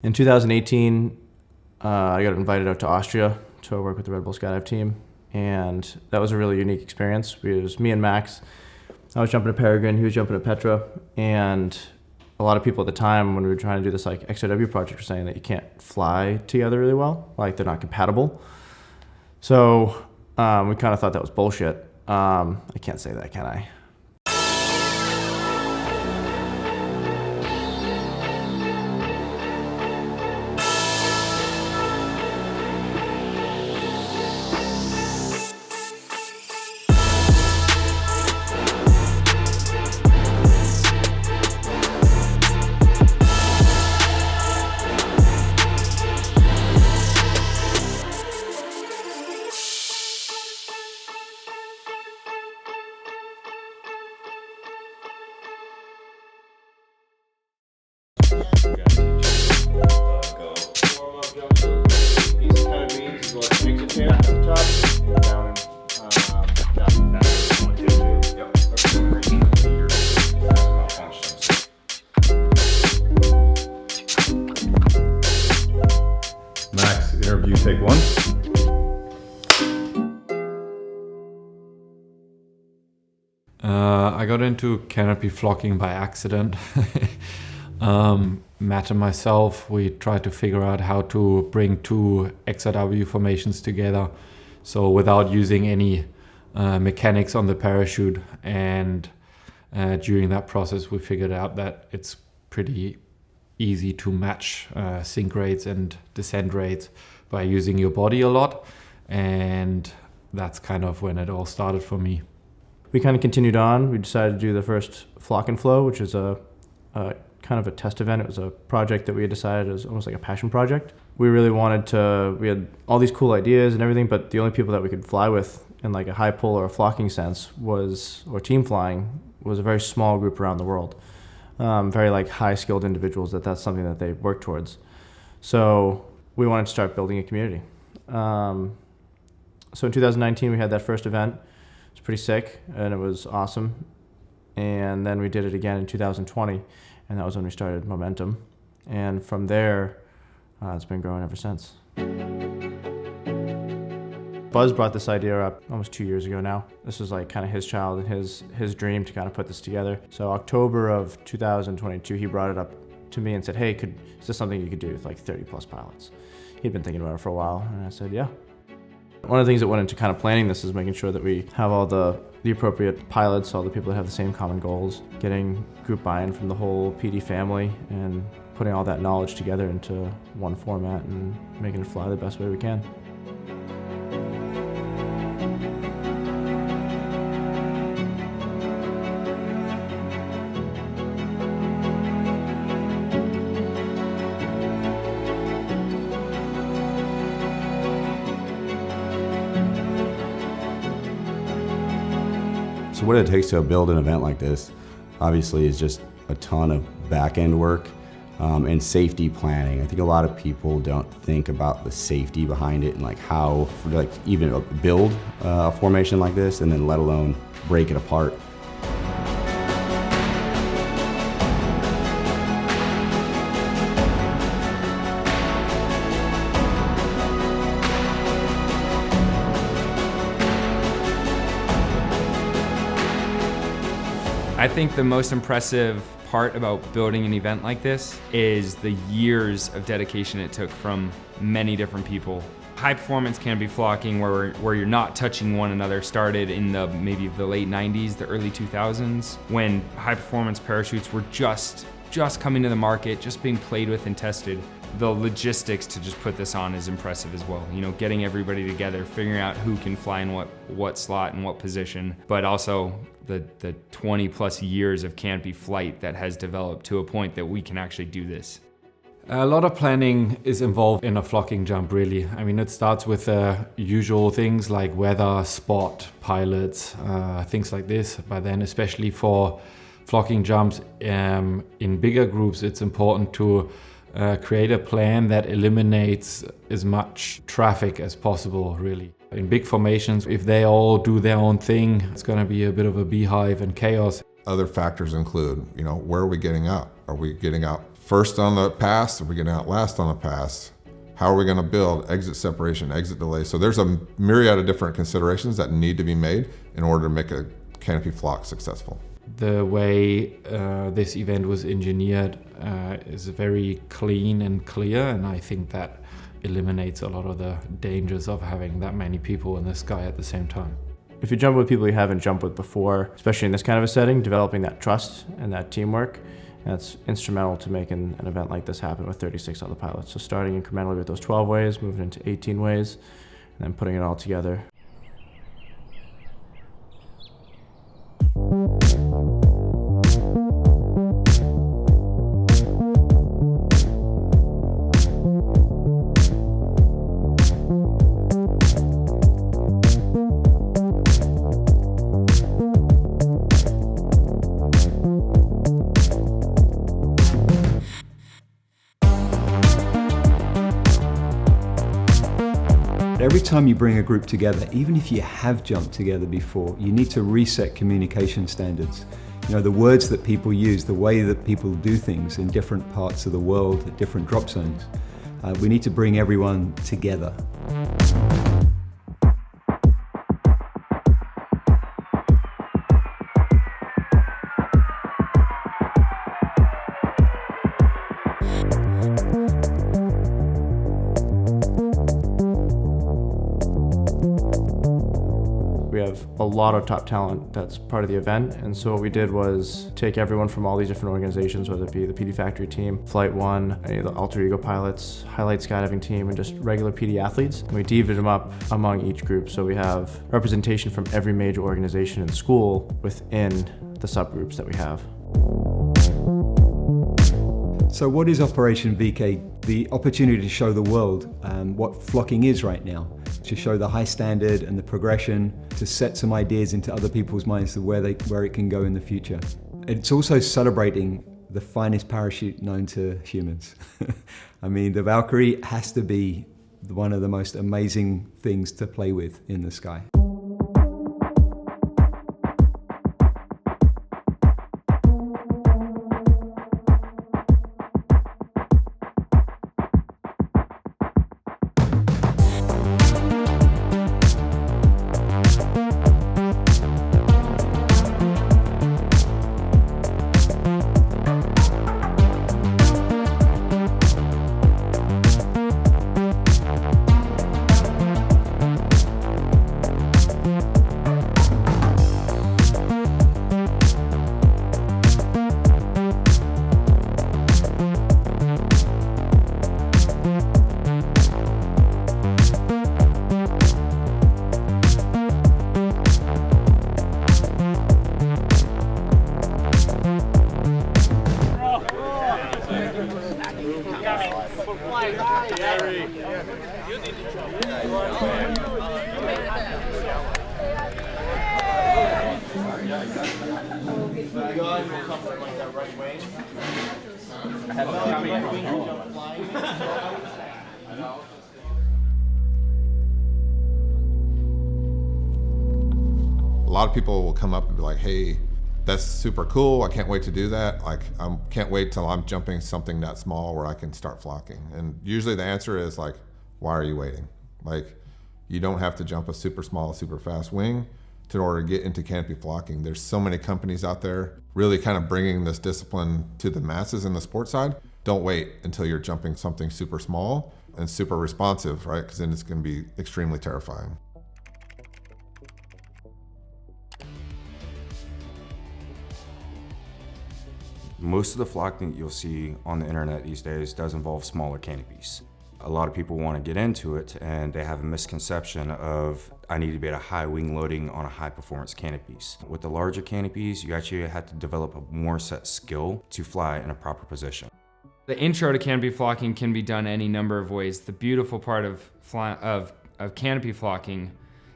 In 2018, I got invited out to Austria to work with the Red Bull Skydive team, and that was a really unique experience. It was me and Max. I was jumping at Peregrine, he was jumping at Petra, and a lot of people at the time when we were trying to do this like XOW project were saying that you can't fly together really well, like they're not compatible. So we kind of thought that was bullshit. I can't say that, can I? Max, interview take one. I got into canopy flocking by accident. Matt and myself, we tried to figure out how to bring two XRW formations together, so without using any mechanics on the parachute. And during that process, we figured out that it's pretty easy to match sink rates and descent rates by using your body a lot. And that's kind of when it all started for me. We kind of continued on. We decided to do the first Flock and Flow, which is a kind of a test event. It was a project that we had decided was almost like a passion project. We really wanted to, we had all these cool ideas and everything, but the only people that we could fly with in like a high pull or a flocking sense or team flying, was a very small group around the world. Very like high skilled individuals that's something that they work towards. So we wanted to start building a community. So in 2019, we had that first event. It was pretty sick and it was awesome. And then we did it again in 2020, and that was when we started Momentum. And from there, it's been growing ever since. Buzz brought this idea up almost 2 years ago now. This was like kind of his child and his dream to kind of put this together. So October of 2022, he brought it up to me and said, hey, is this something you could do with like 30 plus pilots? He'd been thinking about it for a while, and I said, yeah. One of the things that went into kind of planning this is making sure that we have all the appropriate pilots, all the people that have the same common goals, getting group buy-in from the whole PD family, and putting all that knowledge together into one format and making it fly the best way we can. So what it takes to build an event like this, obviously, is just a ton of back-end work and safety planning. I think a lot of people don't think about the safety behind it and like how, like even build a formation like this, and then let alone break it apart. I think the most impressive part about building an event like this is the years of dedication it took from many different people. High performance canopy flocking where you're not touching one another started in maybe the late 90s, the early 2000s, when high performance parachutes were just coming to the market, just being played with and tested. The logistics to just put this on is impressive as well. You know, getting everybody together, figuring out who can fly in what slot and what position, but also the 20 plus years of canopy flight that has developed to a point that we can actually do this. A lot of planning is involved in a flocking jump, really. I mean, it starts with usual things like weather, spot, pilots, things like this. But then especially for flocking jumps in bigger groups, it's important to create a plan that eliminates as much traffic as possible, really. In big formations, if they all do their own thing, it's going to be a bit of a beehive and chaos. Other factors include, where are we getting out? Are we getting out first on the pass? Are we going to outlast on the pass? How are we going to build exit separation, exit delay? So there's a myriad of different considerations that need to be made in order to make a canopy flock successful. The way this event was engineered is very clean and clear, and I think that eliminates a lot of the dangers of having that many people in the sky at the same time. If you jump with people you haven't jumped with before, especially in this kind of a setting, developing that trust and that teamwork, that's instrumental to making an event like this happen with 36 other pilots. So starting incrementally with those 12 ways, moving into 18 ways, and then putting it all together. Every time you bring a group together, even if you have jumped together before, you need to reset communication standards. You know, the words that people use, the way that people do things in different parts of the world, at different drop zones. We need to bring everyone together. We have a lot of top talent that's part of the event, and so what we did was take everyone from all these different organizations, whether it be the PD Factory team, Flight 1, any of the Alter Ego pilots, Highlight skydiving team, and just regular PD athletes. And we divided them up among each group, so we have representation from every major organization in school within the subgroups that we have. So what is Operation VK? The opportunity to show the world what flocking is right now, to show the high standard and the progression, to set some ideas into other people's minds of where it can go in the future. It's also celebrating the finest parachute known to humans. I mean, the Valkyrie has to be one of the most amazing things to play with in the sky. A lot of people will come up and be like, hey, that's super cool. I can't wait to do that. Like, I can't wait till I'm jumping something that small where I can start flocking. And usually the answer is like, why are you waiting? Like, you don't have to jump a super small, super fast wing in order to get into canopy flocking. There's so many companies out there really kind of bringing this discipline to the masses in the sports side. Don't wait until you're jumping something super small and super responsive, right? Because then it's going to be extremely terrifying. Most of the flocking that you'll see on the internet these days does involve smaller canopies. A lot of people want to get into it and they have a misconception of, I need to be at a high wing loading on a high performance canopies. With the larger canopies, you actually have to develop a more set skill to fly in a proper position. The intro to canopy flocking can be done any number of ways. The beautiful part of canopy flocking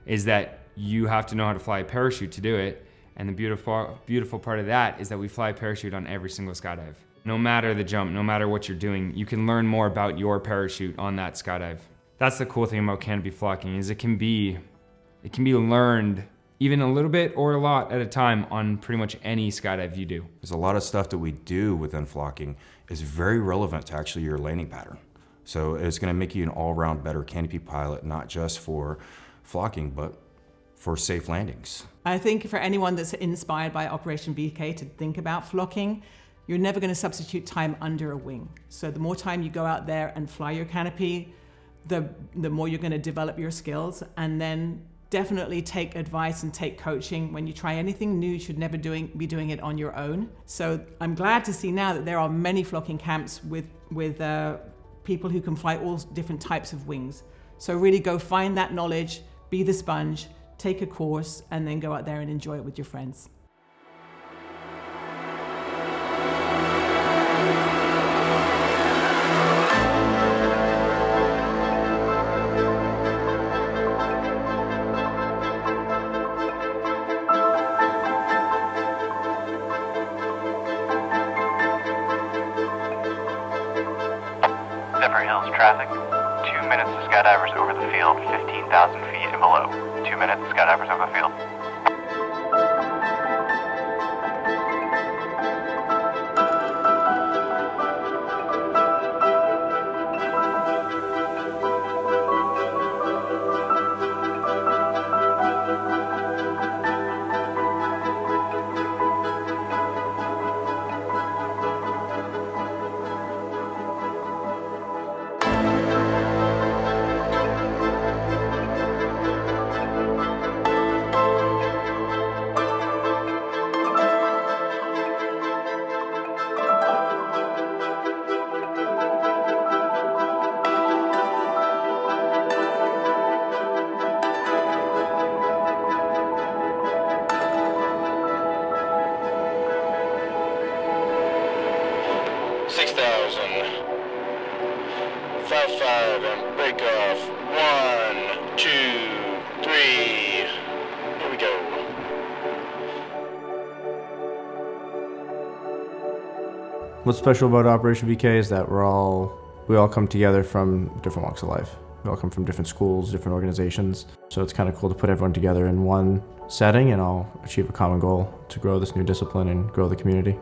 is that you have to know how to fly a parachute to do it. And the beautiful part of that is that we fly a parachute on every single skydive. No matter the jump, no matter what you're doing, you can learn more about your parachute on that skydive. That's the cool thing about canopy flocking, is it can be learned even a little bit or a lot at a time on pretty much any skydive you do. There's a lot of stuff that we do within flocking is very relevant to actually your landing pattern. So it's going to make you an all-around better canopy pilot, not just for flocking, but for safe landings. I think for anyone that's inspired by Operation VK to think about flocking, you're never going to substitute time under a wing. So the more time you go out there and fly your canopy, the more you're going to develop your skills. And then definitely take advice and take coaching. When you try anything new, you should never be doing it on your own. So I'm glad to see now that there are many flocking camps with people who can fly all different types of wings. So really go find that knowledge, be the sponge, take a course, and then go out there and enjoy it with your friends. Traffic. 2 minutes to skydivers over the field, 15,000 feet and below. 2 minutes to skydivers over the field. And break off. 1, 2, 3. Here we go. What's special about Operation VK is that we all come together from different walks of life. We all come from different schools, different organizations. So it's kind of cool to put everyone together in one setting and all achieve a common goal to grow this new discipline and grow the community.